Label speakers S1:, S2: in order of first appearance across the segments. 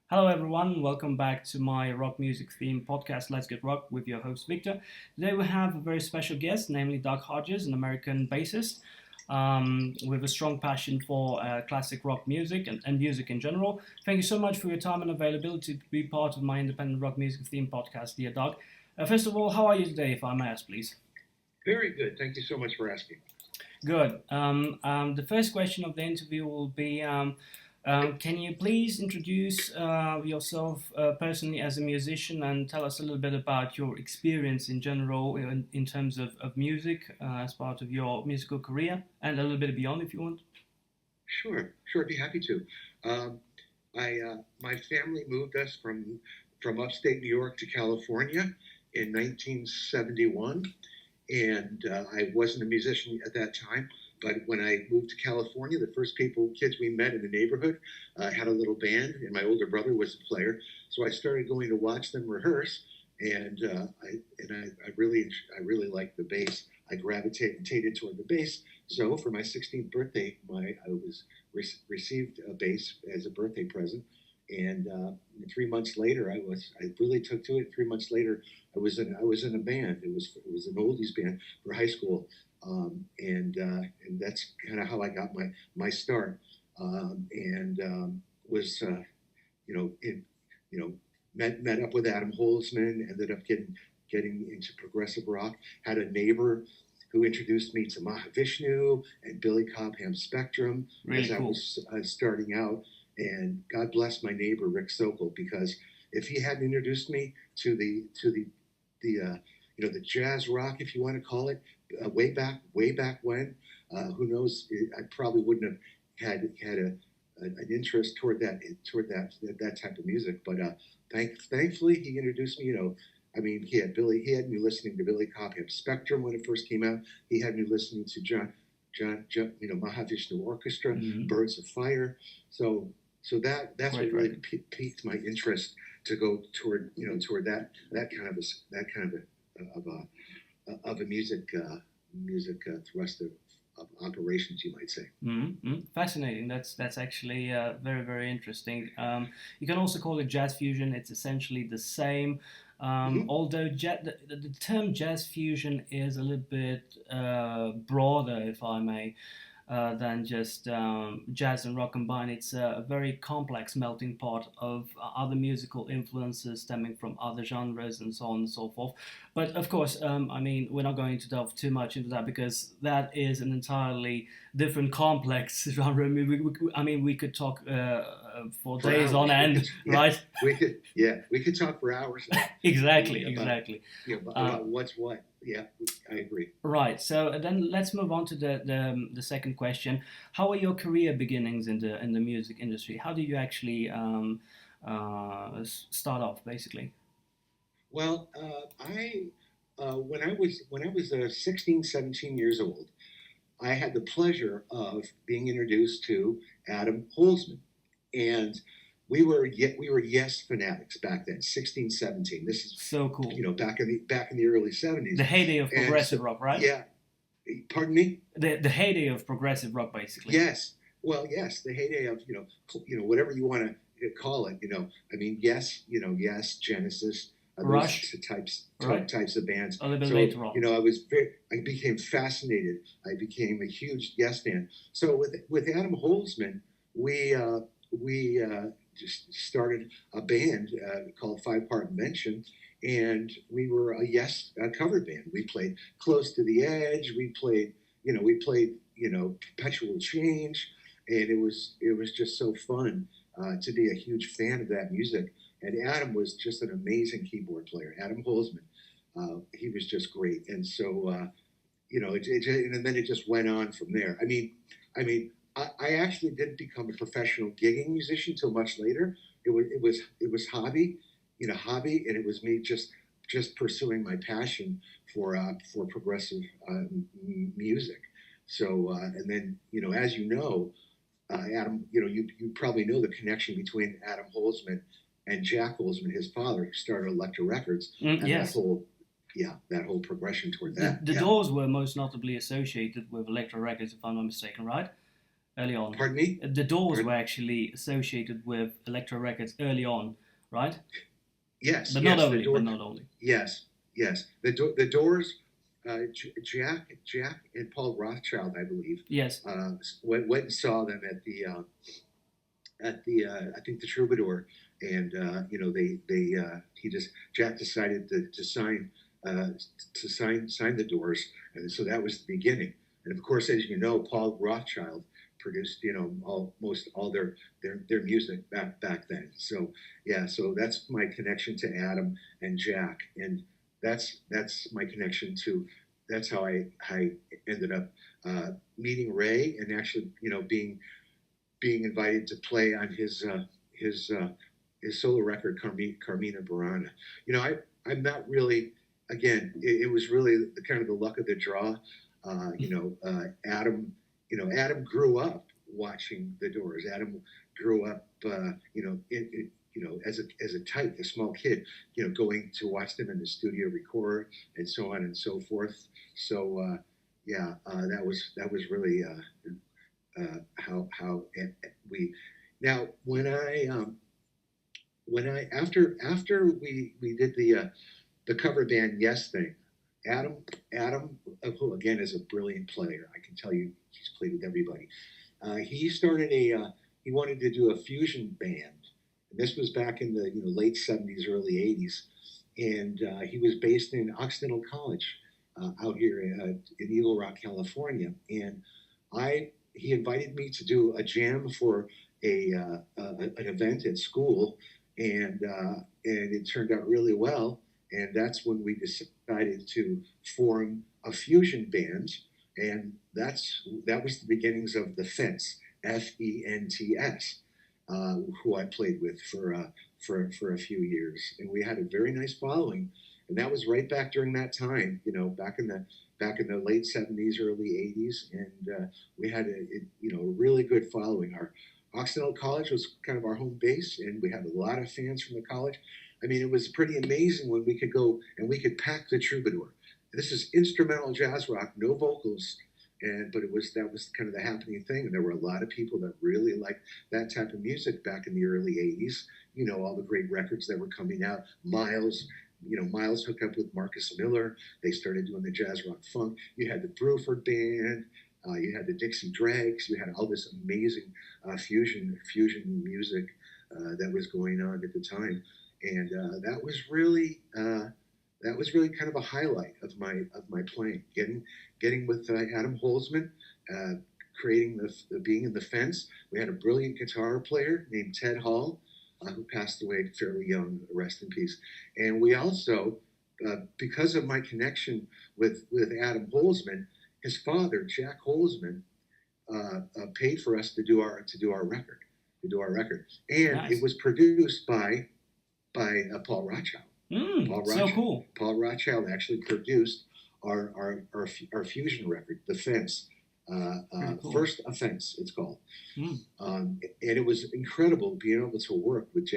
S1: Hello, everyone. Welcome back to my rock music theme podcast, Let's Get Rock, with your host, Victor. Today, we have a very special guest, namely Doug Hodges, an American bassist with a strong passion for classic rock music and music in general. Thank you so much for your time and availability to be part of my independent rock music theme podcast, dear Doug. First of all, how are you today, if I may ask, please?
S2: Very good. Thank you so much for asking.
S1: Good. The first question of the interview will be. Can you please introduce yourself personally as a musician and tell us a little bit about your experience in general in terms of music as part of your musical career and a little bit beyond if you want?
S2: Sure. I'd be happy to. My family moved us from upstate New York to California in 1971, and I wasn't a musician at that time. But when I moved to California, the first kids we met in the neighborhood had a little band, and my older brother was a player. So I started going to watch them rehearse, and I really liked the bass. I gravitated toward the bass. So for my 16th birthday, received a bass as a birthday present. And 3 months later, I really took to it. 3 months later, I was in a band. It was an oldies band for high school. And that's kind of how I got my start. Was met up with Adam Holzman. Ended up getting into progressive rock. Had a neighbor who introduced me to Mahavishnu and Billy Cobham's Spectrum
S1: Really
S2: as
S1: cool.
S2: I was starting out. And God bless my neighbor Rick Sokol, because if he hadn't introduced me to the jazz rock, if you want to call it, way back when, who knows? I probably wouldn't have had an interest toward that type of music. But thankfully, he introduced me. He had me listening to Billy Cobham's Spectrum when it first came out. He had me listening to John Mahavishnu Orchestra, Birds of Fire. So that's what really piqued my interest to go toward that kind of a music thrust of operations, you might say.
S1: Mm-hmm. Fascinating. That's actually very, very interesting. You can also call it jazz fusion. It's essentially the same. Although the term jazz fusion is a little bit broader, if I may, than just jazz and rock combined. It's a very complex melting pot of other musical influences stemming from other genres and so on and so forth. But of course, we're not going to delve too much into that because that is an entirely different complex genre. We could talk for days on end, right?
S2: We could talk for hours.
S1: Exactly.
S2: About what's what. Yeah, I agree.
S1: Right. So then let's move on to the second question. How are your career beginnings in the music industry? How did you actually start off, basically?
S2: Well, when I was 16, 17 years old, I had the pleasure of being introduced to Adam Holzman, and we were Yes fanatics back then, 16, 17. This is
S1: so cool.
S2: Back in the early 70s.
S1: The heyday of progressive rock, right?
S2: Yeah. Pardon me?
S1: The heyday of progressive rock, basically.
S2: Yes. Well, yes, the heyday of whatever you want to call it. Yes, Yes, Genesis,
S1: Rush
S2: types of bands.
S1: A little bit later on.
S2: I became fascinated. I became a huge Yes fan. So with Adam Holzman, we just started a band called Five Part Invention, and we were a Yes cover band. We played Close to the Edge. We played Perpetual Change, and it was just so fun to be a huge fan of that music. And Adam was just an amazing keyboard player. Adam Holzman, he was just great. And so and then it just went on from there. I actually didn't become a professional gigging musician until much later. It was hobby, and it was me just pursuing my passion for progressive music. So and then as Adam, you probably know the connection between Adam Holzman and Jack Holzman, his father, who started Elektra Records, and
S1: yes.
S2: that whole progression toward that.
S1: The Doors were most notably associated with Elektra Records, if I'm not mistaken, right? early on.
S2: Pardon me?
S1: The Doors
S2: Pardon?
S1: were actually associated with Elektra Records early on, right?
S2: Yes,
S1: But not
S2: yes, the
S1: only. But
S2: door.
S1: not only.
S2: Yes, yes. The Doors, Jack and Paul Rothschild, I believe,
S1: Yes.
S2: went and saw them at the I think the Troubadour, and they he just Jack decided uh, to sign the Doors, and so that was the beginning. And of course, as you know, Paul Rothschild produced almost all their music back then. So yeah, so that's my connection to Adam and Jack, and that's my connection to. That's how I ended up meeting Ray and actually being invited to play on his his solo record Carmina Burana. I'm not really, again, it was really the kind of the luck of the draw. Adam, Adam grew up watching the Doors. Adam grew up as a tyke, a small kid, going to watch them in the studio record and so on and so forth. So that was really how we now when I after we did the cover band Yes thing. Adam, who again is a brilliant player, I can tell you he's played with everybody. He started he wanted to do a fusion band, and this was back in the late '70s, early '80s, and he was based in Occidental College out here in Eagle Rock, California, and I he invited me to do a jam for an event at school, and it turned out really well. And that's when we decided to form a fusion band, and that was the beginnings of the Fence, Fents, who I played with for a few years, and we had a very nice following, and that was right back during that time, back in the late '70s, early '80s, and we had a really good following. Our Occidental College was kind of our home base, and we had a lot of fans from the college. I mean, it was pretty amazing when we could go and we could pack the Troubadour. This is instrumental jazz rock, no vocals, but that was kind of the happening thing, and there were a lot of people that really liked that type of music back in the early '80s. All the great records that were coming out. Miles hooked up with Marcus Miller. They started doing the jazz rock funk. You had the Bruford Band. You had the Dixie Dregs. You had all this amazing fusion music that was going on at the time, and that was really kind of a highlight of my playing. Getting with Adam Holzman, creating the being in the Fence. We had a brilliant guitar player named Ted Hall, who passed away fairly young, rest in peace. And we also, because of my connection with Adam Holzman, his father, Jack Holzman, paid for us to do our record, and
S1: Nice.
S2: it was produced by Paul Rothschild.
S1: So cool.
S2: Paul Rothschild actually produced our fusion record, The Fence.
S1: Cool.
S2: First Offense, it's called,
S1: Mm.
S2: and it was incredible being able to work with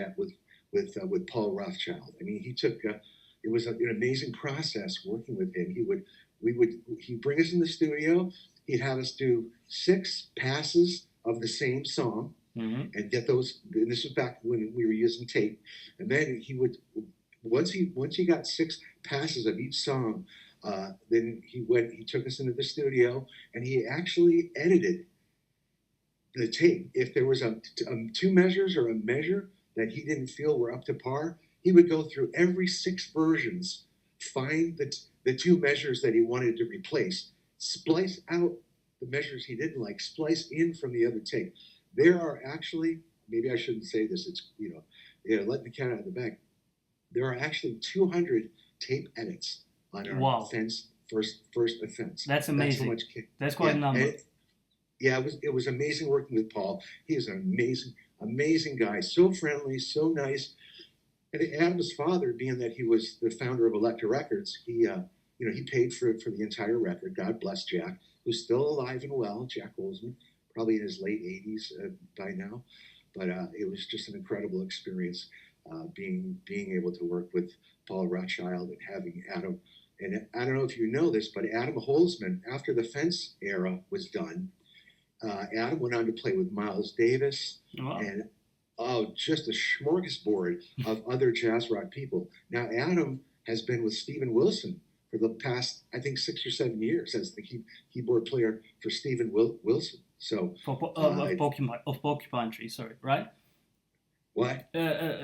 S2: Paul Rothschild. I mean, it was an amazing process working with him. He'd bring us in the studio. He'd have us do 6 passes of the same song, and get those. And this was back when we were using tape, and then he would once he got 6 passes of each song. Then he took us into the studio, and he actually edited the tape. If there was 2 measures or a measure that he didn't feel were up to par, he would go through every 6 versions, find the 2 measures that he wanted to replace, splice out the measures he didn't like, splice in from the other tape. There are actually, maybe I shouldn't say this, it's let the cat out of the bag. There are actually 200 tape edits on our Fence first Offense.
S1: That's amazing. That's quite a number.
S2: It was amazing working with Paul. He is an amazing guy. So friendly, so nice. And Adam's father, being that he was the founder of Elektra Records, he paid for the entire record. God bless Jack, who's still alive and well. Jack Holzman, probably in his late '80s by now. But it was just an incredible experience being able to work with Paul Rothschild and having Adam. And I don't know if you know this, but Adam Holzman, after the Fence era was done, Adam went on to play with Miles Davis,
S1: Wow.
S2: and just a smorgasbord of other jazz rock people. Now, Adam has been with Steven Wilson for the past, I think, 6 or 7 years as the keyboard player for Steven Wilson. So,
S1: Of Porcupine Tree, sorry, right?
S2: What?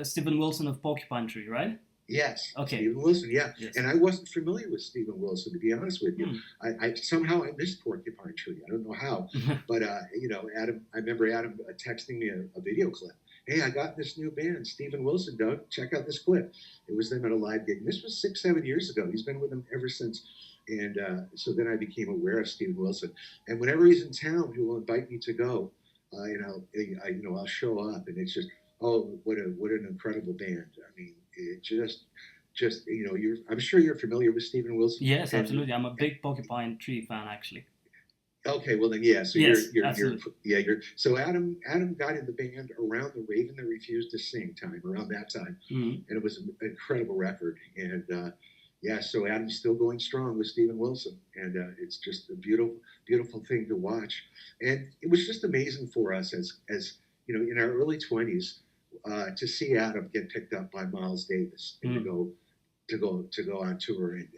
S1: Steven Wilson of Porcupine Tree, right?
S2: Yes.
S1: Okay.
S2: Steven Wilson, yeah.
S1: Yes.
S2: And I wasn't familiar with Steven Wilson, to be honest with you. I somehow I missed Porcupine Tree. I don't know how. But, Adam, I remember Adam texting me a video clip. Hey, I got this new band, Steven Wilson, Doug. Check out this clip. It was them at a live gig. And this was 7 years ago. He's been with them ever since. And so then I became aware of Steven Wilson. And whenever he's in town, he will invite me to go. I'll show up, and it's just, oh, what an incredible band. I mean, it just I'm sure you're familiar with Steven Wilson.
S1: Yes, absolutely. I'm a big Porcupine Tree fan, actually.
S2: Okay, well then, yeah. So
S1: yes,
S2: so Adam got in the band around the Raven That Refused to Sing time, around that time, and it was an incredible record. And so Adam's still going strong with Steven Wilson, and it's just a beautiful thing to watch. And it was just amazing for us as in our early 20s to see Adam get picked up by Miles Davis and to go on tour and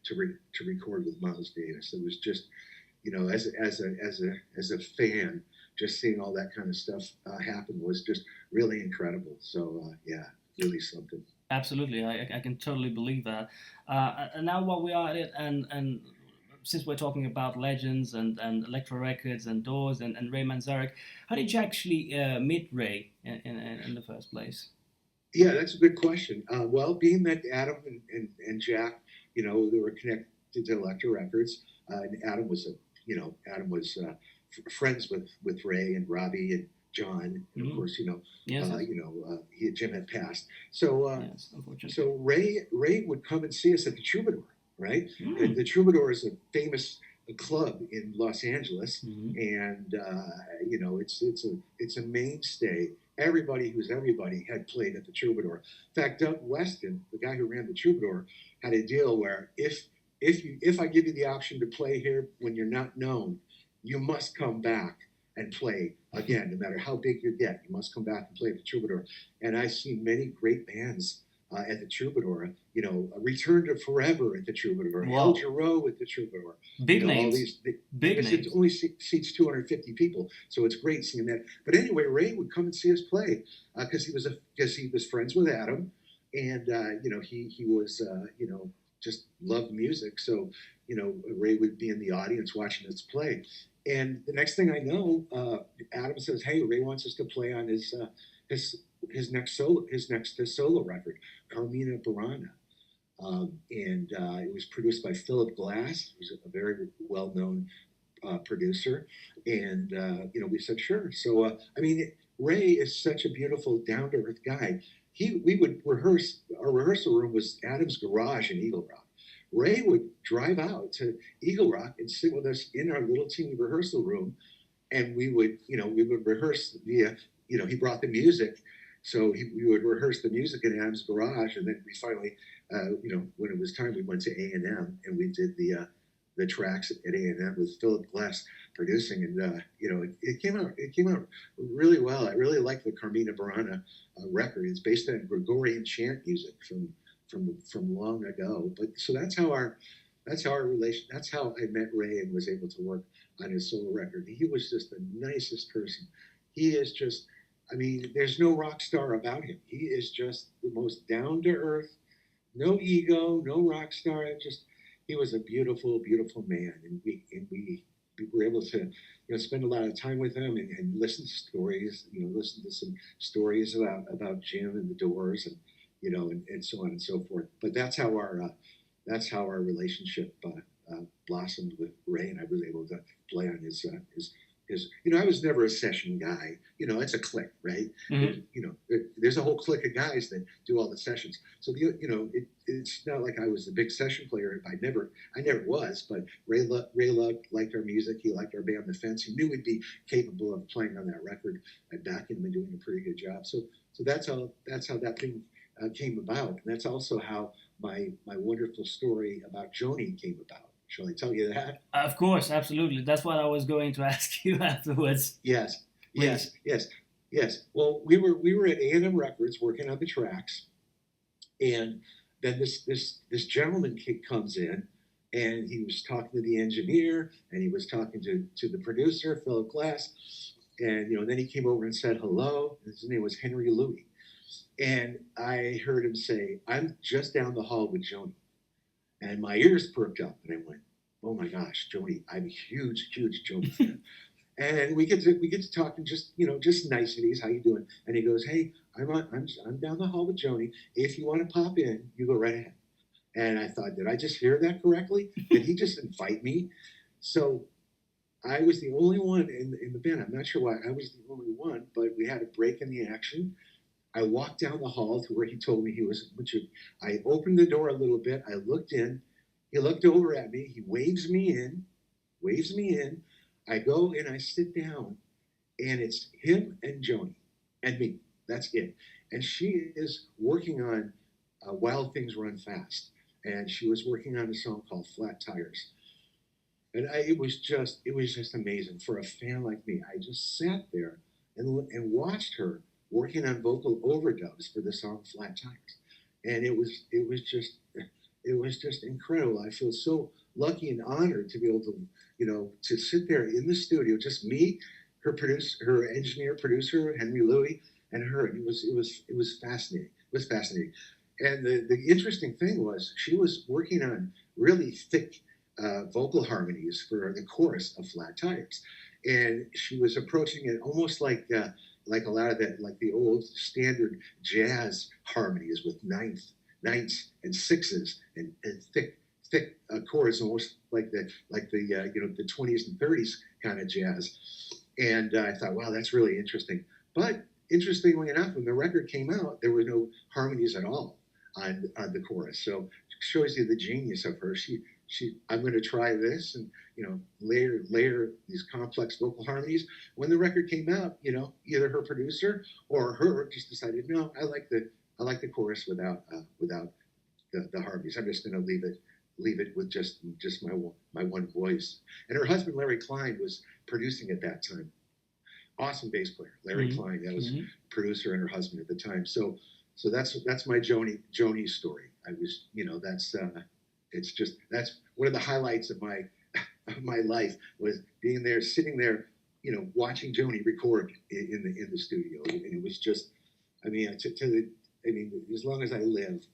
S2: to record with Miles Davis. It was just, as a fan, just seeing all that kind of stuff happen was just really incredible. So really something.
S1: Absolutely, I can totally believe that. And now while we are at it, and since we're talking about legends and Elektra Records and Doors and Ray Manzarek, how did you actually meet Ray in the first place?
S2: Yeah, that's a good question. Well, being that Adam and Jack, they were connected to Elektra Records, and Adam was friends with Ray and Robbie and John, and of course, Jim had passed. So, so Ray would come and see us at the Troubadour, right? The Troubadour is a famous club in Los Angeles, and it's a mainstay. Everybody had played at the Troubadour. In fact, Doug Weston, the guy who ran the Troubadour, had a deal where if I give you the option to play here when you're not known, you must come back and play again, no matter how big you get. You must come back and play at the Troubadour. And I've seen many great bands at the Troubadour. Return to Forever at the Troubadour.
S1: Wow.
S2: Rouă at the Troubadour.
S1: Big names. Big names.
S2: It only seats 250 people, so it's great seeing that. But anyway, Ray would come and see us play because he was friends with Adam, and he was just loved music. So Ray would be in the audience watching us play. And the next thing I know, Adam says, "Hey, Ray wants us to play on his next solo record, Carmina Burana." And it was produced by Philip Glass, who's a very well-known producer. And we said sure. So Ray is such a beautiful, down-to-earth guy. We would rehearse. Our rehearsal room was Adam's garage in Eagle Rock. Ray would drive out to Eagle Rock and sit with us in our little teeny rehearsal room, and we would rehearse via, he brought the music, so we would rehearse the music in Adam's garage, and then we finally, when it was time, we went to A&M and we did the tracks at A&M with Philip Glass producing, and it came out really well. I really like the Carmina Burana record. It's based on Gregorian chant music from long ago. But so that's how our relation. That's how I met Ray and was able to work on his solo record. He was just the nicest person. He is just, there's no rock star about him. He is just the most down to earth, no ego, no rock star. He was a beautiful, beautiful man, and we were able to spend a lot of time with him and listen to stories. Listen to some stories about Jim and the Doors and and so on and so forth. But that's how our relationship blossomed with Ray, and I was able to play on his. I was never a session guy. It's a clique, right?
S1: Mm-hmm.
S2: There's a whole clique of guys that do all the sessions. So it's not like I was the big session player. I never was. But Ray liked our music. He liked our band, The Fence. He knew we'd be capable of playing on that record. I backed him and doing a pretty good job. So that's how that thing came about, and that's also how my wonderful story about Joni came about. Shall I tell you that?
S1: Of course, absolutely. That's what I was going to ask you afterwards.
S2: Yes,
S1: Please.
S2: yes. Well, we were at A&M Records working on the tracks, and then this gentleman comes in, and he was talking to the engineer, and he was talking to the producer, Philip Glass, and then he came over and said hello. His name was Henry Louis, and I heard him say, "I'm just down the hall with Joni," and my ears perked up, and I went, "Oh my gosh, Joni! I'm a huge Joni fan." And we get to talking, just niceties. How you doing? And he goes, "Hey, I'm down the hall with Joni. If you want to pop in, you go right ahead." And I thought, did I just hear that correctly? Did he just invite me? So I was the only one in the band. I'm not sure why I was the only one, but we had a break in the action. I walked down the hall to where he told me he was. I opened the door a little bit. I looked in. He looked over at me. He waves me in. Waves me in. I go and I sit down, and it's him and Joni and me. That's it. And she is working on Wild Things Run Fast, and she was working on a song called Flat Tires. And it was just amazing for a fan like me. I just sat there and watched her working on vocal overdubs for the song Flat Tires, and it was just incredible. I feel so lucky and honored to be able to sit there in the studio, just me, her engineer, producer Henry Louis, and her. It was fascinating. It was fascinating. And the interesting thing was she was working on really thick vocal harmonies for the chorus of Flat Tires, and she was approaching it almost like a lot of that, like the old standard jazz harmonies with ninths and sixes and thick chords, almost like the 20s and 30s kind of jazz. And I thought, wow, that's really interesting. But interestingly enough, when the record came out, there were no harmonies at all on the chorus. So it shows you the genius of her. I'm going to try this and layer these complex vocal harmonies. When the record came out, either her producer or her just decided, no, I like the chorus without the harmonies. I'm just going to leave it with just my one voice. And her husband Larry Klein was producing at that time. Awesome bass player, Larry Klein. That was producer and her husband at the time. So that's my Joni story. I was, that's one of the highlights of my life was being there, sitting there, watching Joni record in the studio. And it was just, as long as I live,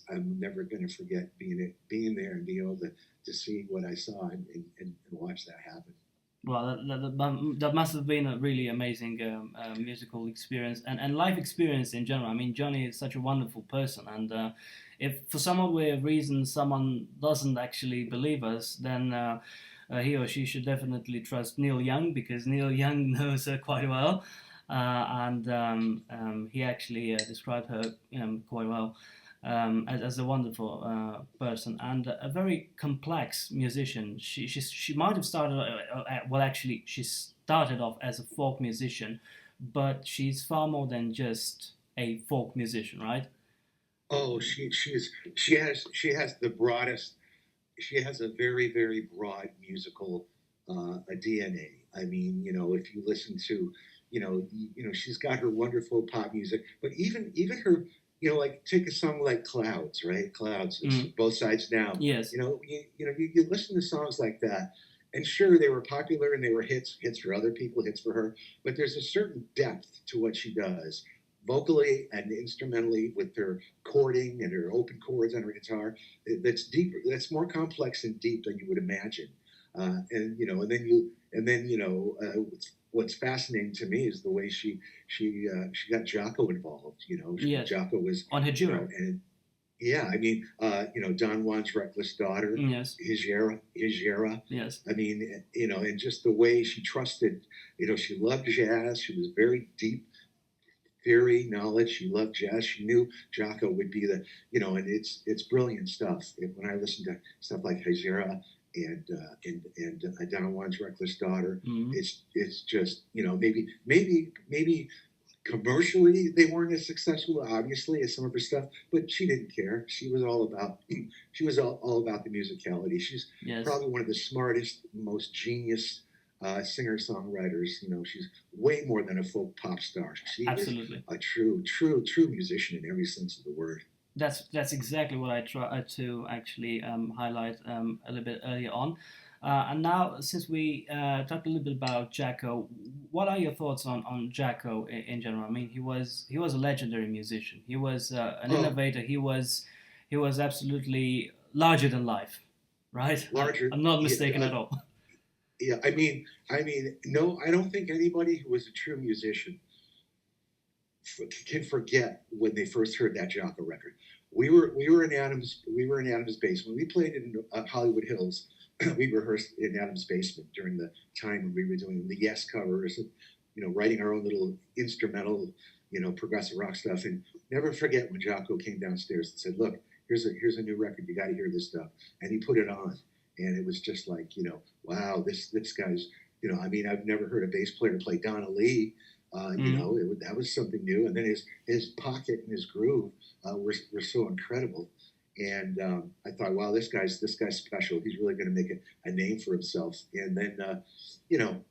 S2: I'm never going to forget being there and being able to see what I saw and watch that happen.
S1: Well, that must have been a really amazing musical experience and life experience in general. I mean, Johnny is such a wonderful person, and if for some odd reason someone doesn't actually believe us, then he or she should definitely trust Neil Young, because Neil Young knows her quite well, and he actually described her quite well. As a wonderful person and a very complex musician. She might have started she started off as a folk musician, but she's far more than just a folk musician, right?
S2: Oh, she has the broadest. She has a very, very broad musical DNA. I mean, if you listen to, she's got her wonderful pop music, but even her. Like take a song like Clouds, right? Clouds, Both Sides Down.
S1: Yes.
S2: You listen to songs like that, and sure, they were popular and they were hits for other people, hits for her, but there's a certain depth to what she does, vocally and instrumentally, with her chording and her open chords on her guitar. That's deeper. That's more complex and deep than you would imagine. What's fascinating to me is the way she got Jaco involved.
S1: Yes.
S2: Jaco was
S1: on Hejira.
S2: And yeah, Don Juan's Reckless Daughter.
S1: Yes.
S2: Hejira.
S1: Yes.
S2: And just the way she trusted. She loved jazz. She was very deep theory knowledge. She loved jazz. She knew Jaco would be and it's brilliant stuff. When I listen to stuff like Hejira and Don Juan's Reckless Daughter, it's just maybe commercially they weren't as successful, obviously, as some of her stuff, but she didn't care. She was all about all about the musicality. She's
S1: Yes,
S2: probably one of the smartest, most genius singer songwriters. You know, she's way more than a folk pop star. She is
S1: absolutely.
S2: a true musician in every sense of the word.
S1: That's exactly what I try to actually highlight a little bit earlier on. And now, since we talked a little bit about Jacko, what are your thoughts on Jacko in general? I mean, he was a legendary musician. He was an
S2: Oh,
S1: innovator. He was absolutely larger than life, right?
S2: larger.
S1: I'm not
S2: Yeah,
S1: mistaken at all.
S2: yeah. No, I don't think anybody who was a true musician can forget when they first heard that Jocko record. We were in Adam's basement. We played in Hollywood Hills. We rehearsed in Adam's basement during the time when we were doing the Yes covers, and writing our own little instrumental, progressive rock stuff. And never forget when Jocko came downstairs and said, "Look, here's a new record. You got to hear this stuff." And he put it on, and it was just like, wow, this guy's. I've never heard a bass player play Donna Lee.
S1: Mm,
S2: That was something new. And then his pocket and his groove were so incredible. And I thought, wow, this guy's special. He's really going to make a name for himself. And then, you know,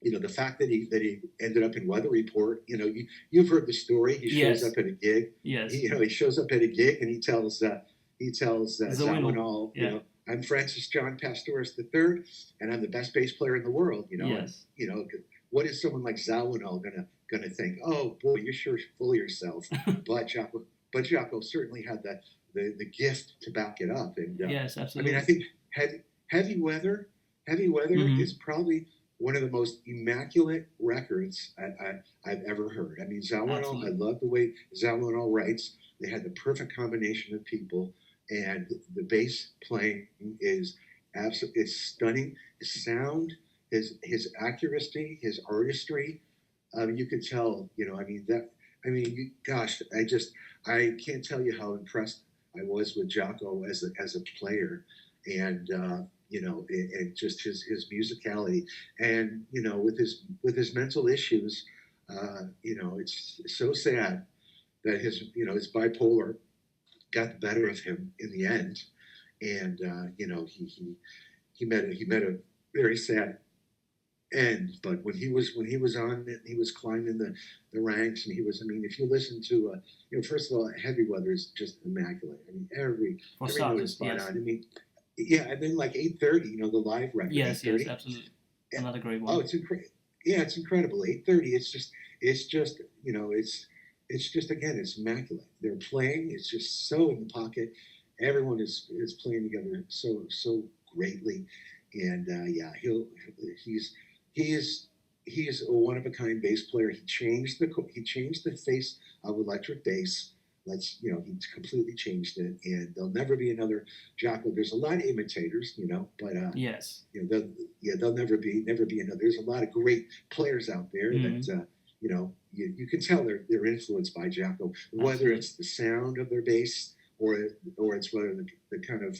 S2: the fact that he ended up in Weather Report. You've heard the story. He shows
S1: yes,
S2: up at a gig.
S1: yes.
S2: He shows up at a gig and he tells
S1: Zawinul.
S2: Zawinul,
S1: Yeah.
S2: I'm Francis John Pastores III, and I'm the best bass player in the world. And
S1: Yes.
S2: what is someone like Zawinul gonna think? Oh boy, you're sure full of yourself. But Jocko certainly had the gift to back it up. And
S1: Yes,
S2: I
S1: absolutely.
S2: think heavy weather, heavy weather
S1: Hmm.
S2: is probably one of the most immaculate records I've ever heard. I mean, Zawinul, I
S1: Absolutely.
S2: love the way Zawinul writes. They had the perfect combination of people, and the bass playing is stunning. His sound, his accuracy, his artistry. You could tell. Gosh, I can't tell you how impressed I was with Jocko as a player, and and just his musicality, and with his mental issues. It's so sad that his bipolar got the better of him in the end, and he met a very sad end. But when he was on it, he was climbing the ranks, and he was. I mean, if you listen to, first of all, Heavy Weather is just immaculate. I mean,
S1: For
S2: every note is
S1: starters,
S2: spot
S1: yes.
S2: on. I mean, yeah, and then like 8:30, the live record,
S1: Yes, yes,
S2: 8:30.
S1: absolutely. Another great
S2: Oh,
S1: one.
S2: it's incredible. Yeah, it's incredible. 8:30. It's just again, it's immaculate. They're playing. It's just so in the pocket. Everyone is playing together so greatly, and yeah, he's he is he is a one of a kind bass player. He changed the face of electric bass. He completely changed it, and there'll never be another Jocko. There's a lot of imitators, but
S1: Yes.
S2: there'll never be another. There's a lot of great players out there
S1: Hmm.
S2: that you can tell they're influenced by Jocko, whether
S1: Absolutely.
S2: it's the sound of their bass or it's whether the kind of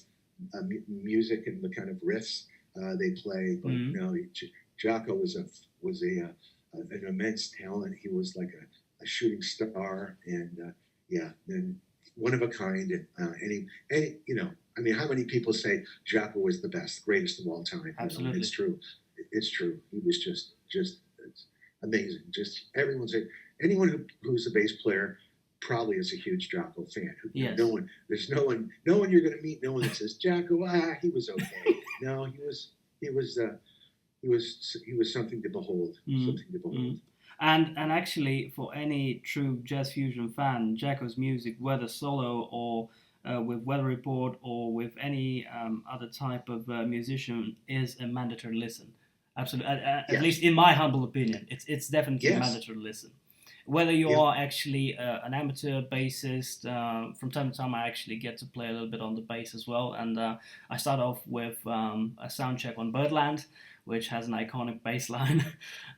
S2: music and the kind of riffs they play. But
S1: Hmm.
S2: no, Jocko was an immense talent. He was like a shooting star, and yeah, and one of a kind. And how many people say Jocko was the best, greatest of all time? And it's
S1: Absolutely.
S2: true. It's true. He was just it's amazing. Just who's a bass player probably is a huge Jocko fan. No
S1: Yes.
S2: one, no one you're going to meet. No one that says Jocko, he was okay. No, he was something to behold.
S1: Mm,
S2: Something to behold.
S1: mm. And actually, for any true jazz fusion fan, Jacko's music, whether solo or with Weather Report or with any other type of musician, is a mandatory listen. Absolutely, at
S2: Yes.
S1: least in my humble opinion, it's definitely a
S2: Yes.
S1: mandatory listen. Whether you
S2: Yeah.
S1: are actually an amateur bassist, from time to time I actually get to play a little bit on the bass as well. And I start off with a sound check on Birdland, which has an iconic bass line,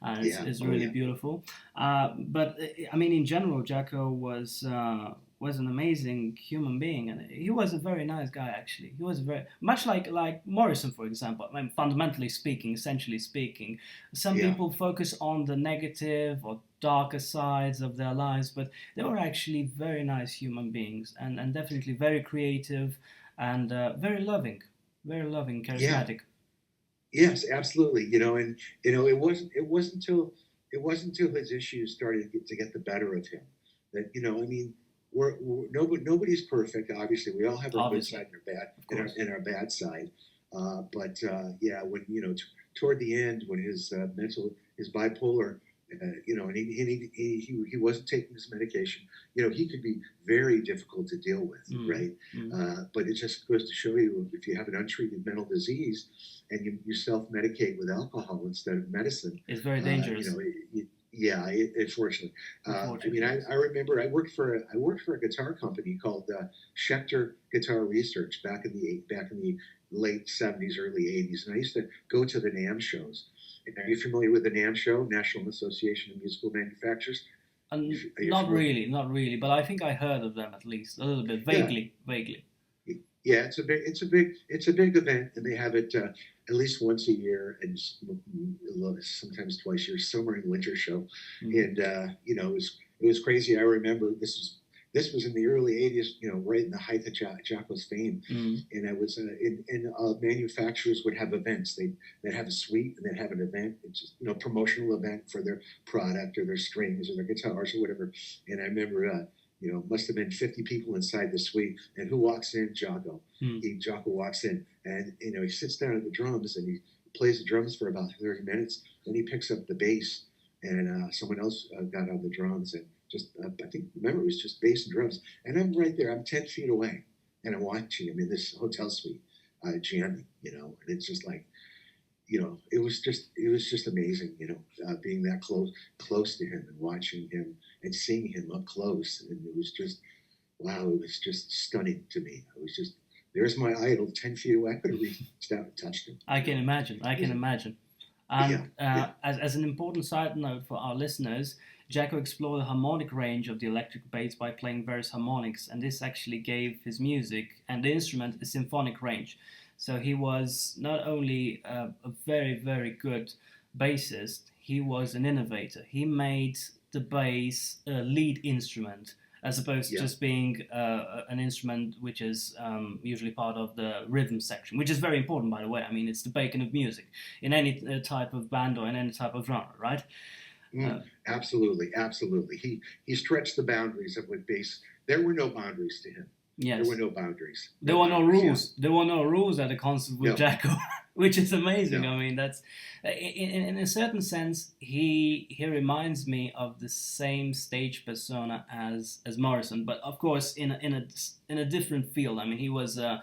S1: and it's,
S2: Yeah.
S1: it's
S2: Oh
S1: really
S2: yeah.
S1: beautiful. But I mean, in general, Jacko was an amazing human being, and he was a very nice guy. Actually, he was very much like Morrison, for example. I mean, fundamentally speaking, essentially speaking, some
S2: Yeah.
S1: people focus on the negative or darker sides of their lives, but they were actually very nice human beings, and definitely very creative and very loving,
S2: Yeah.
S1: charismatic.
S2: Yes, absolutely. And it wasn't until his issues started to get the better of him that I mean, nobody's perfect. Obviously, we all have our good
S1: Obviously,
S2: side and our bad
S1: of
S2: and our,
S1: course.
S2: and our bad side. But yeah, when toward the end, when his bipolar, and he wasn't taking his medication. He could be very difficult to deal with,
S1: Mm,
S2: right?
S1: mm.
S2: But it just goes to show you, if you have an untreated mental disease and you self-medicate with alcohol instead of medicine,
S1: It's very
S2: uh, you
S1: dangerous,
S2: know, yeah, unfortunately. I mean,
S1: unfortunately.
S2: I remember I worked for a guitar company called Schecter Guitar Research back in the late '70s, early '80s, and I used to go to the NAMM shows. And are you familiar with the NAMM show, National Association of Musical Manufacturers?
S1: And
S2: Are you
S1: not
S2: familiar?
S1: really, not really, but I think I heard of them at least a little bit,
S2: Yeah,
S1: vaguely, vaguely.
S2: yeah. It's a big event, and they have it at least once a year, and sometimes twice a year, summer and winter show.
S1: Mm,
S2: And it was crazy. I remember this was in the early '80s, right in the height of Jocko's fame.
S1: mm.
S2: And I was manufacturers would have events. They'd have a suite, and they'd have an event. It's just promotional event for their product or their strings or their guitars or whatever. And I remember must have been 50 people inside the suite. And who walks in? Jocko.
S1: Mm.
S2: Jocko walks in, and he sits down at the drums, and he plays the drums for about 30 minutes. Then he picks up the bass, and someone else got on the drums, and just I think remember it was just bass and drums. And I'm right there. I'm 10 feet away, and I'm watching him in this hotel suite, jamming. And it's just like it was just amazing, being that close to him and watching him and seeing him up close, and it was just wow, it was just stunning to me. I was just there's my idol 10 feet away. I could have reached out and touched him.
S1: I can imagine. I can
S2: Yeah,
S1: imagine.
S2: yeah,
S1: And
S2: yeah,
S1: as an important side note for our listeners, Jacko explored the harmonic range of the electric bass by playing various harmonics, and this actually gave his music and the instrument a symphonic range. So he was not only a very, very good bassist, he was an innovator. He made the bass a lead instrument as opposed to
S2: yeah.
S1: just being an instrument which is usually part of the rhythm section, which is very important, by the way. I mean, it's the bacon of music in any type of band or in any type of genre, right? Uh,
S2: Absolutely, absolutely. He stretched the boundaries of what bass. There were no boundaries to him. There were
S1: yes.
S2: no boundaries.
S1: There
S2: No
S1: were no
S2: boundaries. Yeah.
S1: rules. There were no rules at a concert with
S2: No.
S1: Jacko, which is amazing.
S2: No.
S1: I mean, that's in a certain sense, he reminds me of the same stage persona as Morrison, but of course in a different field. I mean, he was an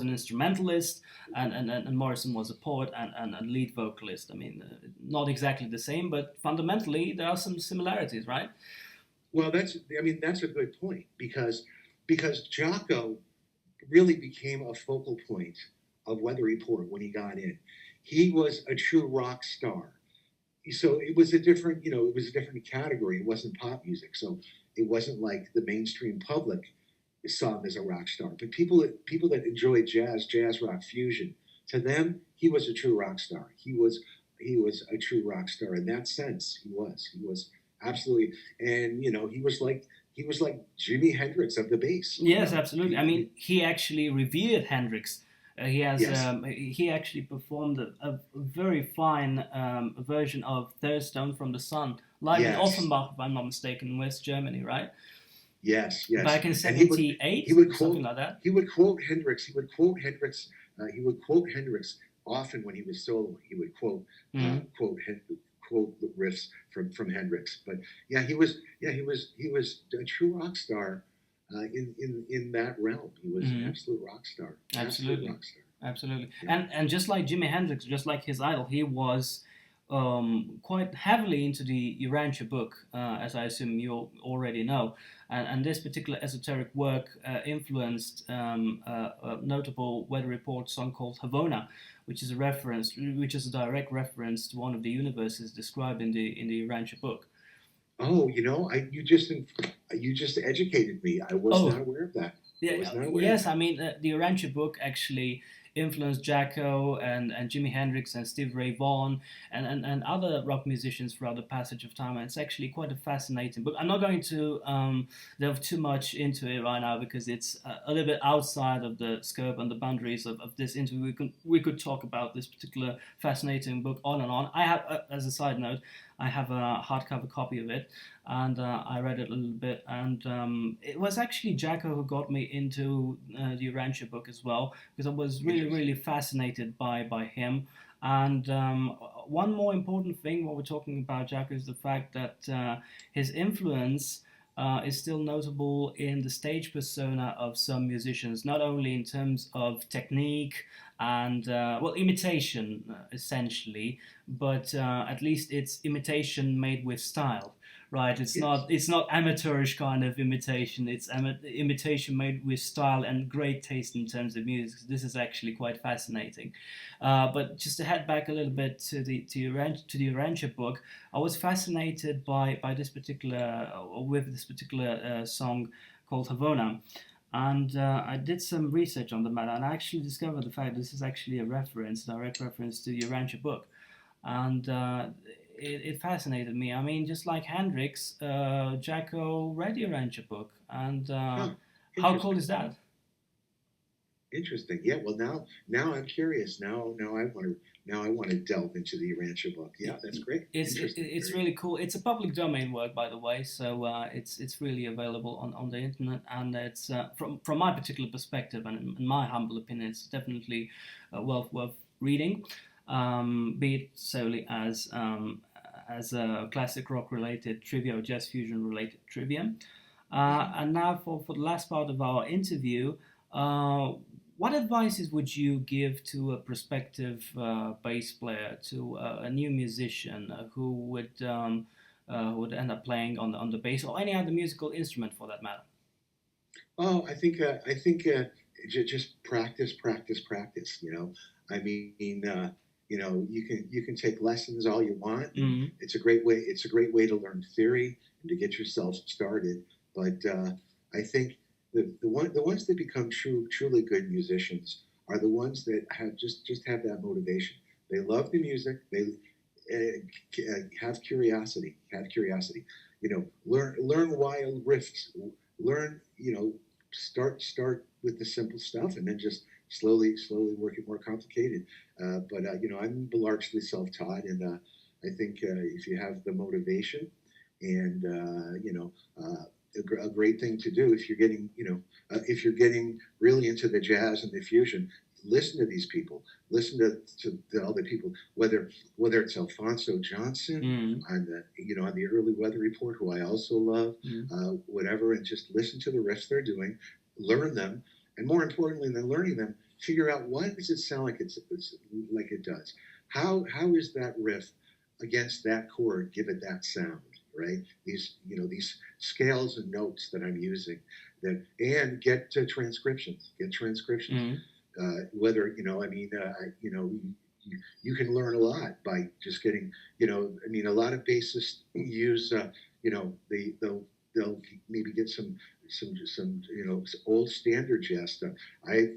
S1: instrumentalist, and Morrison was a poet and a lead vocalist. I mean, not exactly the same, but fundamentally there are some similarities, right?
S2: Well, that's a good point because Jocko really became a focal point of Weather Report when he got in. He was a true rock star. So it was a different category. It wasn't pop music, so it wasn't like the mainstream public saw him as a rock star. But people that enjoy jazz rock fusion, to them he was a true rock star. He was a true rock star in that sense. He was absolutely, and he was like Jimi Hendrix of the bass.
S1: Yes, absolutely. I
S2: He-
S1: mean, he actually revered Hendrix.
S2: yes,
S1: He actually performed a very fine version of Third Stone from the Sun live in
S2: yes,
S1: Offenbach, if I'm not mistaken, in West Germany, right?
S2: yes,
S1: Back in
S2: and he would
S1: '78,
S2: he would
S1: something
S2: quote
S1: like that.
S2: he would quote Hendrix. He would quote Hendrix often when he was soloing. He would
S1: Mm.
S2: quote riffs from Hendrix. But yeah, he was a true rock star in that realm. He was an
S1: Mm.
S2: absolute rock star, absolute
S1: Absolutely.
S2: rock star.
S1: Absolutely.
S2: Yeah.
S1: And just like Jimi Hendrix, just like his idol, he was quite heavily into the Urantia book, as I assume you already know. And this particular esoteric work influenced a notable Weather Report song called Havona, which is a direct reference to one of the universes described in the Urantia book.
S2: Oh, you just educated me. I was
S1: Oh,
S2: not aware of that. I
S1: yeah,
S2: was not aware of
S1: yes,
S2: that.
S1: I mean, the Urantia book actually influenced Jacko and Jimi Hendrix and Steve Ray Vaughan and other rock musicians throughout the passage of time. And it's actually quite a fascinating book. I'm not going to delve too much into it right now because it's a little bit outside of the scope and the boundaries of this interview. We could talk about this particular fascinating book on and on. I have, as a side note, I have a hardcover copy of it, and I read it a little bit. And it was actually Jacko who got me into the Urantia book as well, because I was really fascinated by him. And one more important thing while we're talking about Jacko is the fact that his influence is still notable in the stage persona of some musicians, not only in terms of technique and imitation essentially, but at least it's imitation made with style, right? It's not amateurish kind of imitation. It's imitation made with style and great taste in terms of music. This is actually quite fascinating. But just to head back a little bit to the Urantia book, I was fascinated by this particular song called Havana. And I did some research on the matter, and I actually discovered the fact this is actually a direct reference to the Urantia book. And it fascinated me. I mean, just like Hendrix, Jacko read the Urantia book. And how cool is that?
S2: Interesting. Yeah. Well, now I'm curious. Now I want to delve into the Urantia book. Yeah, that's great.
S1: It's really cool. It's a public domain work, by the way, so it's really available on the internet, and it's from my particular perspective and in my humble opinion, it's definitely worth reading, be it solely as a classic rock related trivia or jazz fusion related trivia. And now for the last part of our interview. What advices would you give to a prospective bass player, to a new musician who would end up playing on the bass or any other musical instrument for that matter?
S2: Oh, just practice. I mean, you can take lessons all you want.
S1: Mm-hmm.
S2: It's a great way. It's a great way to learn theory and to get yourself started. But I think the ones that become truly good musicians are the ones that have that motivation. They love the music. They have curiosity. Learn wild riffs. Learn start with the simple stuff and then just slowly work it more complicated. But I'm largely self-taught, and I think if you have the motivation and a great thing to do if you're getting really into the jazz and the fusion, listen to these people, listen to all the people, whether it's Alfonso Johnson on the Early Weather Report, who I also love, whatever, and just listen to the riffs they're doing, learn them, and more importantly than learning them, figure out what does it sound like it's like it does. How is that riff against that chord? Give it that sound. Right, these scales and notes that I'm using, and get transcriptions. Whether you can learn a lot by just getting a lot of bassists use they'll maybe get some old standard jazz stuff. I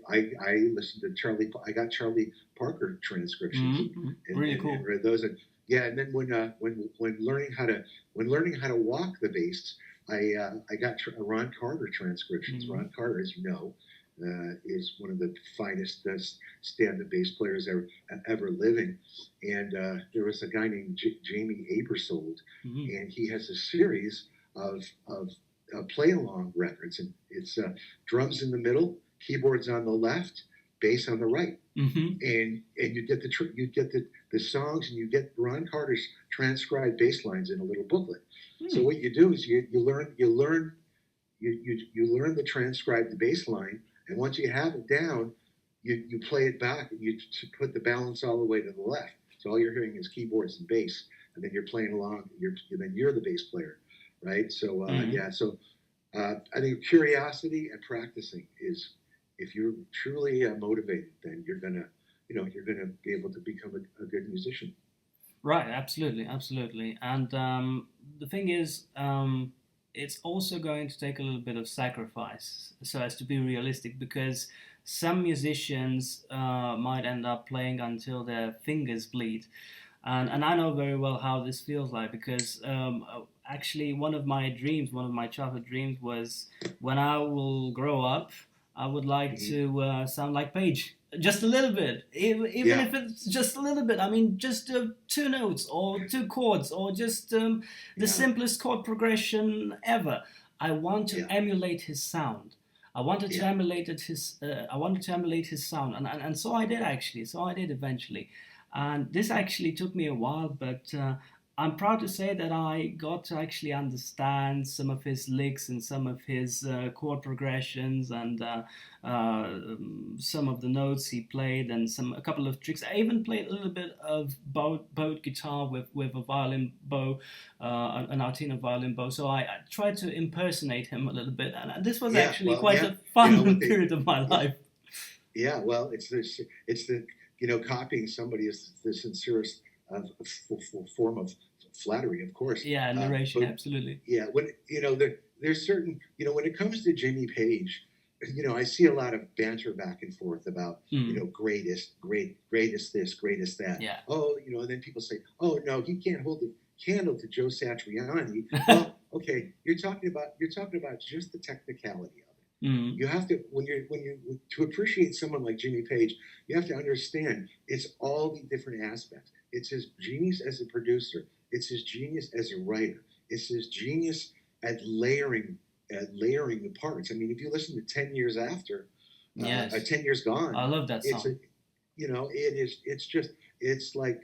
S2: listened to Charlie. I got Charlie Parker transcriptions.
S1: Really cool.
S2: And read those. And then when learning how to walk the bass, I got Ron Carter transcriptions. Ron Carter, as you know, is one of the finest stand-up bass players ever living. And there was a guy named Jamie Abersold, and he has a series of play-along records, and it's drums in the middle, keyboards on the left, bass on the right, and you get the songs, and you get Ron Carter's transcribed bass lines in a little booklet. So what you do is you learn the transcribed bass line, and once you have it down, you play it back, and you put the balance all the way to the left. So all you're hearing is keyboards and bass, and then you're playing along. Then you're the bass player, right? So I think curiosity and practicing is, if you're truly motivated, then you're gonna be able to become a good musician.
S1: Right, absolutely. And the thing is, it's also going to take a little bit of sacrifice so as to be realistic, because some musicians might end up playing until their fingers bleed. And I know very well how this feels like, because actually one of my childhood dreams was, when I will grow up, I would like
S2: Hmm.
S1: to sound like Page. Just a little bit, even
S2: Yeah,
S1: if it's just a little bit. I mean, just two notes or two chords, or just the
S2: yeah,
S1: simplest chord progression ever. I want to
S2: yeah,
S1: emulate his sound. I wanted to
S2: yeah,
S1: emulate his. I wanted to emulate his sound, and so I did actually. So I did eventually, and this actually took me a while, but I'm proud to say that I got to actually understand some of his licks and some of his chord progressions, and some of the notes he played, and a couple of tricks. I even played a little bit of bowed guitar with a violin bow, an Artina violin bow. So I tried to impersonate him a little bit, and this was
S2: yeah.
S1: actually
S2: Well,
S1: quite
S2: yeah.
S1: a
S2: You know
S1: fun
S2: what they?
S1: period of my
S2: Yeah,
S1: life.
S2: yeah. Well, it's the copying somebody is the sincerest form of flattery, of course.
S1: Yeah, narration,
S2: But
S1: absolutely.
S2: yeah, when there's certain when it comes to Jimmy Page, I see a lot of banter back and forth about
S1: Mm,
S2: greatest this, greatest that.
S1: yeah.
S2: Oh, and then people say, oh no, he can't hold the candle to Joe Satriani. Well, okay, you're talking about just the technicality of it.
S1: Mm,
S2: You have to when you to appreciate someone like Jimmy Page, you have to understand it's all the different aspects. It's his genius as a producer. It's his genius as a writer. It's his genius at layering the parts. I mean, if you listen to 10 Years After,
S1: yes.
S2: 10 Years
S1: I
S2: Gone,
S1: love that
S2: it's
S1: song.
S2: a it's like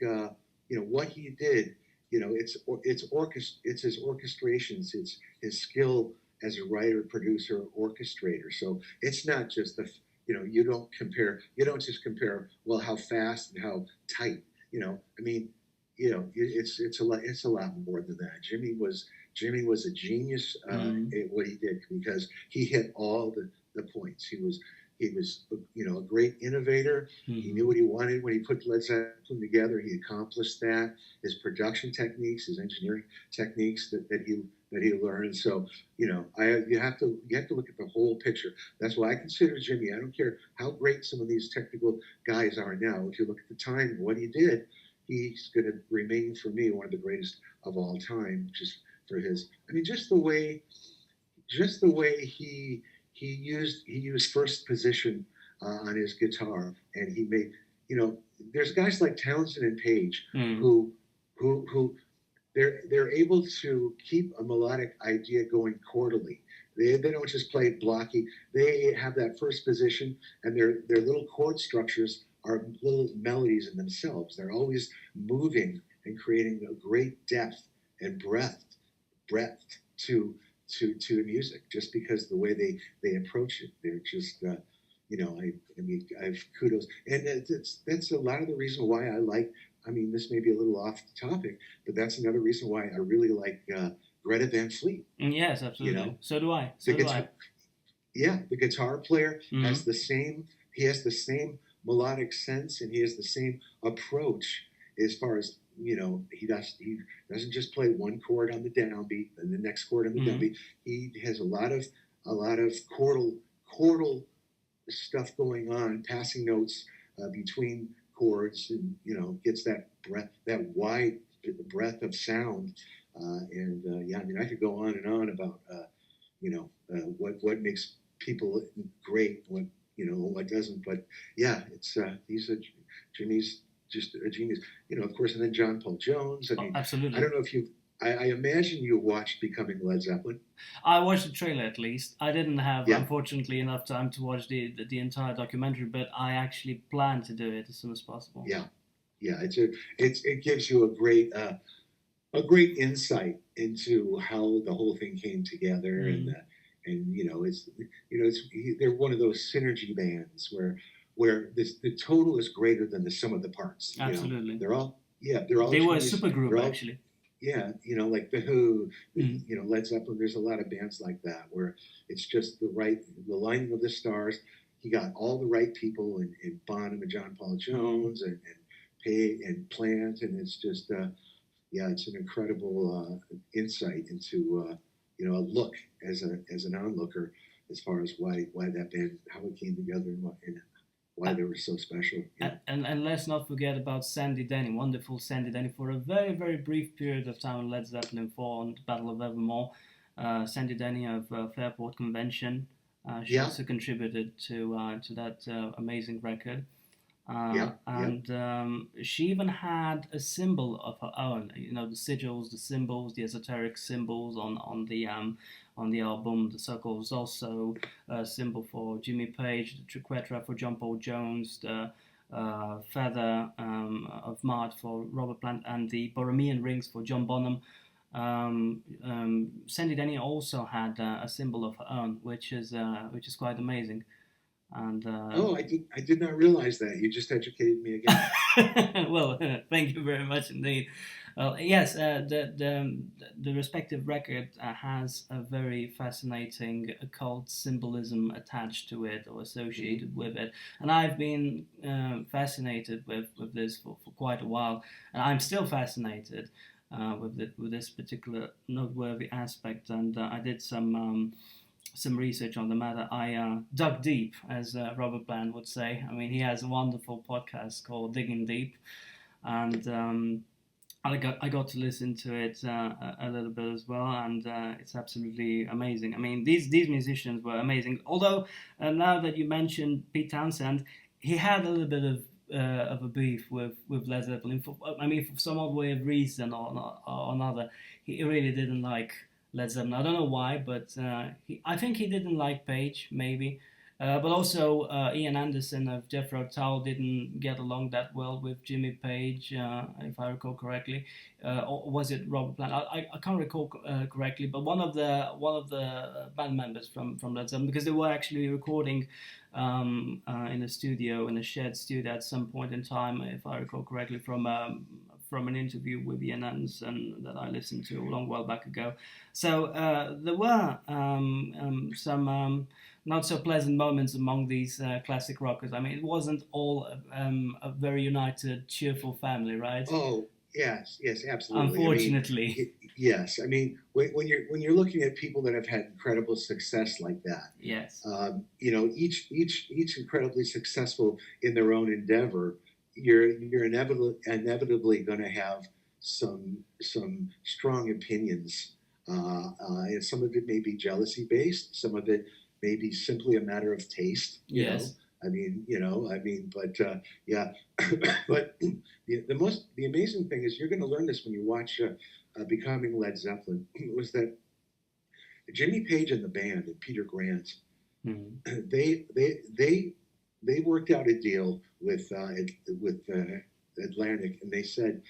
S2: what he did. It's his orchestrations. It's his skill as a writer, producer, orchestrator. So it's not just you don't just compare, well, how fast and how tight. I mean, it's a lot more than that. Jimmy was a genius
S1: Mm,
S2: at what he did, because he hit all the points. He was a great innovator. He knew
S1: mm,
S2: what he wanted when he put Led Zeppelin together. He accomplished that. His production techniques, his engineering techniques that he learned. So you have to look at the whole picture. That's why I consider Jimmy. I don't care how great some of these technical guys are now. If you look at the time and what he did, he's going to remain for me one of the greatest of all time. Just for his, I mean, just the way he used first position on his guitar, and he made you know there's guys like Townsend and Page
S1: mm,
S2: who who they're able to keep a melodic idea going chordally. They don't just play blocky. They have that first position, and their little chord structures are little melodies in themselves. They're always moving and creating a great depth and breadth to the music, just because the way they approach it. They're just I mean, I've kudos, and that's a lot of the reason why I like. I mean, this may be a little off the topic, but that's another reason why I really like Greta Van Fleet.
S1: yes,
S2: You
S1: absolutely.
S2: know,
S1: So do I.
S2: the
S1: So do I.
S2: guitar, yeah, the guitar player has
S1: Mm,
S2: the same. He has the same melodic sense, and he has the same approach as far as he doesn't just play one chord on the downbeat and the next chord on the
S1: mm,
S2: downbeat. He has a lot of chordal stuff going on, passing notes between chords, and gets that wide breadth of sound. And yeah, I mean, I could go on and on about what makes people great, what doesn't. But yeah, Jimmy's just a genius. Of course, and then John Paul Jones. I
S1: oh,
S2: mean, I
S1: absolutely.
S2: don't know if you. I imagine you watched Becoming Led Zeppelin.
S1: I watched the trailer at least. I didn't have,
S2: Yeah,
S1: unfortunately, enough time to watch the entire documentary, but I actually plan to do it as soon as possible.
S2: yeah, yeah. It gives you a great insight into how the whole thing came together, and
S1: Mm,
S2: they're one of those synergy bands where the total is greater than the sum of the parts.
S1: absolutely.
S2: They're all
S1: They were a
S2: genius.
S1: super group,
S2: They're all
S1: actually.
S2: like the Who,
S1: Mm,
S2: Led Zeppelin. There's a lot of bands like that where it's just the lining of the stars. He got all the right people in Bonham and John Paul
S1: mm.
S2: Jones and Page and Plant, and it's just yeah, it's an incredible insight into a look as an onlooker as far as why that band, how it came together, and why they were so special.
S1: And let's not forget about Sandy Denny, wonderful Sandy Denny, for a very, very brief period of time on Led Zeppelin 4 on Battle of Evermore. Sandy Denny of Fairport Convention. She also contributed to that amazing record. And she even had a symbol of her own. The sigils, the symbols, the esoteric symbols on the album. The circle was also a symbol for Jimmy Page, the triquetra for John Paul Jones, the feather of Mart for Robert Plant, and the Borromean rings for John Bonham. Sandy Denny also had a symbol of her own, which is quite amazing. And
S2: I did not realize that. You just educated me again.
S1: Well, thank you very much indeed. Yes, the respective record has a very fascinating occult symbolism attached to it or associated with it, and I've been fascinated with this for quite a while, and I'm still fascinated with this particular noteworthy aspect. And I did some research on the matter. I dug deep, as Robert Plant would say. I mean, he has a wonderful podcast called Digging Deep, and I got to listen to it a little bit as well, and it's absolutely amazing. I mean, these musicians were amazing. Although now that you mentioned Pete Townsend, he had a little bit of a beef with Led Zeppelin. For some odd way of reason or another, he really didn't like Led Zeppelin. I don't know why, but I think he didn't like Page, maybe. But also Ian Anderson of Jethro Tull didn't get along that well with Jimmy Page, if I recall correctly. Or was it Robert Plant? I can't recall correctly, but one of the band members from Led Zeppelin, because they were actually recording in a studio, in a shared studio at some point in time, if I recall correctly, from an interview with Ian Anderson that I listened to a long while back ago. So there were some not so pleasant moments among these classic rockers. I mean, it wasn't all a very united, cheerful family, right?
S2: Oh, yes, absolutely.
S1: Unfortunately.
S2: I mean, yes. I mean, when you're looking at people that have had incredible success like that,
S1: yes,
S2: each incredibly successful in their own endeavor, you're inevitably going to have some strong opinions. And some of it may be jealousy based. Some of it may be simply a matter of taste. You know? But yeah, but the amazing thing is you're going to learn this when you watch Becoming Led Zeppelin. Was that Jimmy Page and the band and Peter Grant? Mm-hmm. They worked out a deal with Atlantic, and they said,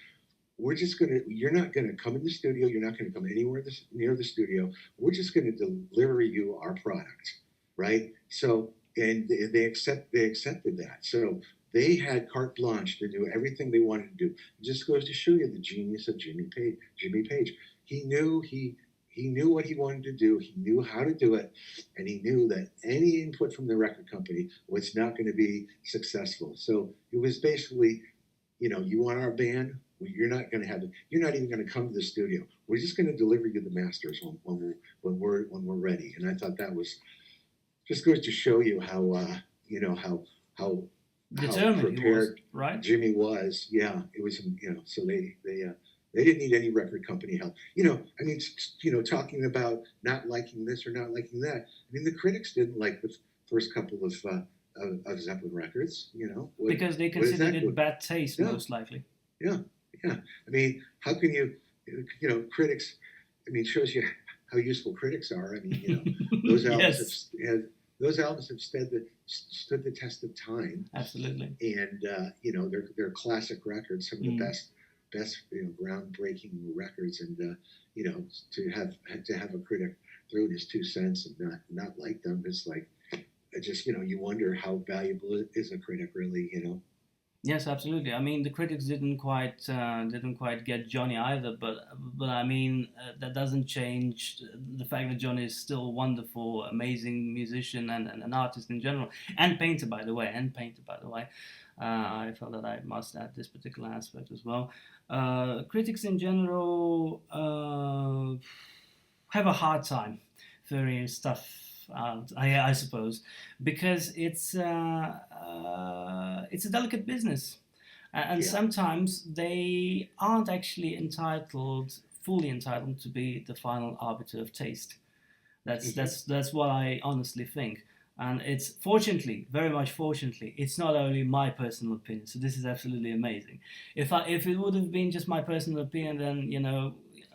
S2: you're not gonna come in the studio, you're not gonna come anywhere near the studio. We're just gonna deliver you our product, right? So, and they accepted that. So they had carte blanche to do everything they wanted to do. It just goes to show you the genius of Jimmy Page. He knew what he wanted to do. He knew how to do it, and he knew that any input from the record company was not going to be successful. So it was basically, you want our band? You're not going to have it. You're not even going to come to the studio. We're just going to deliver you the masters when we're ready. And I thought that was just goes to show you how how
S1: determined
S2: prepared
S1: was, right?
S2: Jimmy was. Yeah, it was. So they didn't need any record company help. Talking about not liking this or not liking that. I mean, the critics didn't like the first couple of Zeppelin records.
S1: Because they considered it bad taste, most likely.
S2: Yeah. I mean, how can you? Critics. I mean, it shows you how useful critics are. I mean, those albums those albums have stood the test of time.
S1: Absolutely.
S2: And they're classic records, some of the best groundbreaking records, and to have a critic throw his 2 cents and not like them, it's like you wonder how valuable is a critic really.
S1: Yes, absolutely. I mean, the critics didn't quite get Johnny either, but I mean, that doesn't change the fact that Johnny is still a wonderful, amazing musician and an artist in general, and painter, by the way. I felt that I must add this particular aspect as well. Critics in general have a hard time figuring his stuff out, I suppose, because it's a delicate business. And
S2: Yeah.
S1: sometimes they aren't actually fully entitled to be the final arbiter of taste. That's what I honestly think. And it's fortunately, very much fortunately, it's not only my personal opinion. So this is absolutely amazing. If it would have been just my personal opinion, then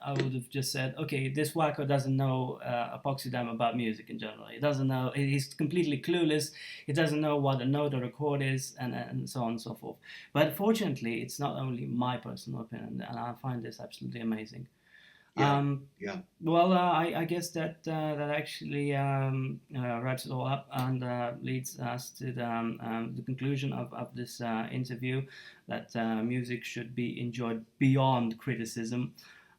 S1: I would have just said, okay, this wacko doesn't know a poxy damn about music in general. He doesn't know. He's completely clueless. He doesn't know what a note or a chord is, and so on and so forth. But fortunately, it's not only my personal opinion, and I find this absolutely amazing.
S2: Yeah. Yeah.
S1: Well, I guess that actually wraps it all up and leads us to the conclusion of this interview, that music should be enjoyed beyond criticism,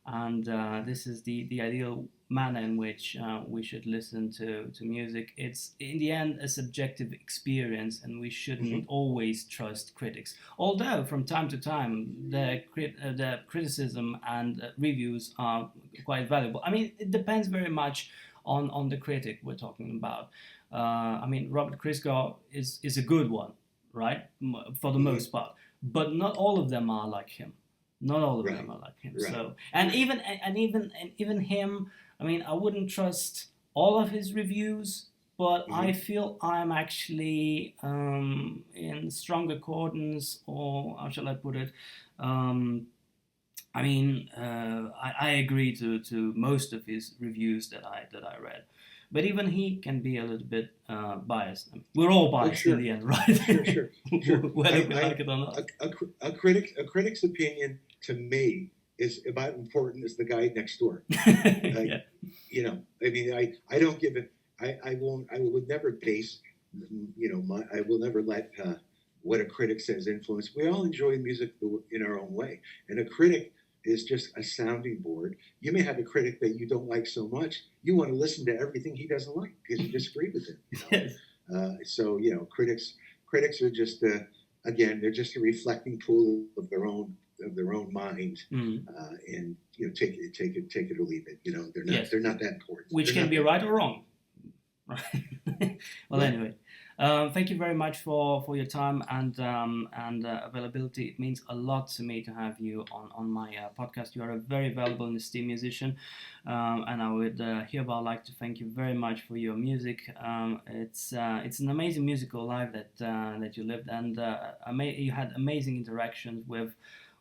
S1: and this is the ideal manner in which we should listen to music. It's in the end a subjective experience, and we shouldn't always trust critics. Although from time to time the criticism and reviews are quite valuable. I mean, it depends very much on the critic we're talking about. I mean, Robert Christgau is a good one, right? For the most part, but not all of them are like him. Not all of them are like him.
S2: Right.
S1: So, and even him. I mean, I wouldn't trust all of his reviews, but I feel I'm actually in stronger accordance, or how shall I put it? I mean, I agree to most of his reviews that I read. But even he can be a little bit biased. I mean, we're all biased in the end, right?
S2: Sure.
S1: Whether we like it or not.
S2: A critic's opinion to me is about important as the guy next door.
S1: Yeah.
S2: You know, I mean, I don't give it. I would never base. I will never let what a critic says influence. We all enjoy music in our own way, and a critic is just a sounding board. You may have a critic that you don't like so much. You want to listen to everything he doesn't like because you disagree with him.
S1: Yes.
S2: So critics are just again, they're just a reflecting pool of their own mind, and take it or leave it. They're not that important.
S1: Which can be right or wrong. Right. Well, anyway. Thank you very much for your time and availability. It means a lot to me to have you on my podcast. You are a very valuable and esteemed musician, and I would hereby like to thank you very much for your music. It's an amazing musical life that you lived, and you had amazing interactions with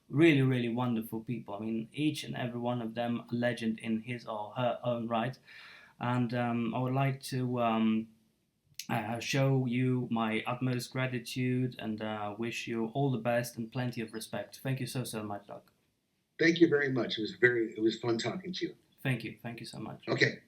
S1: really, really wonderful people. I mean, each and every one of them a legend in his or her own right, and I would like to show you my utmost gratitude and wish you all the best and plenty of respect. Thank you so much, Doug.
S2: Thank you very much. It was fun talking to you.
S1: Thank you so much.
S2: Okay.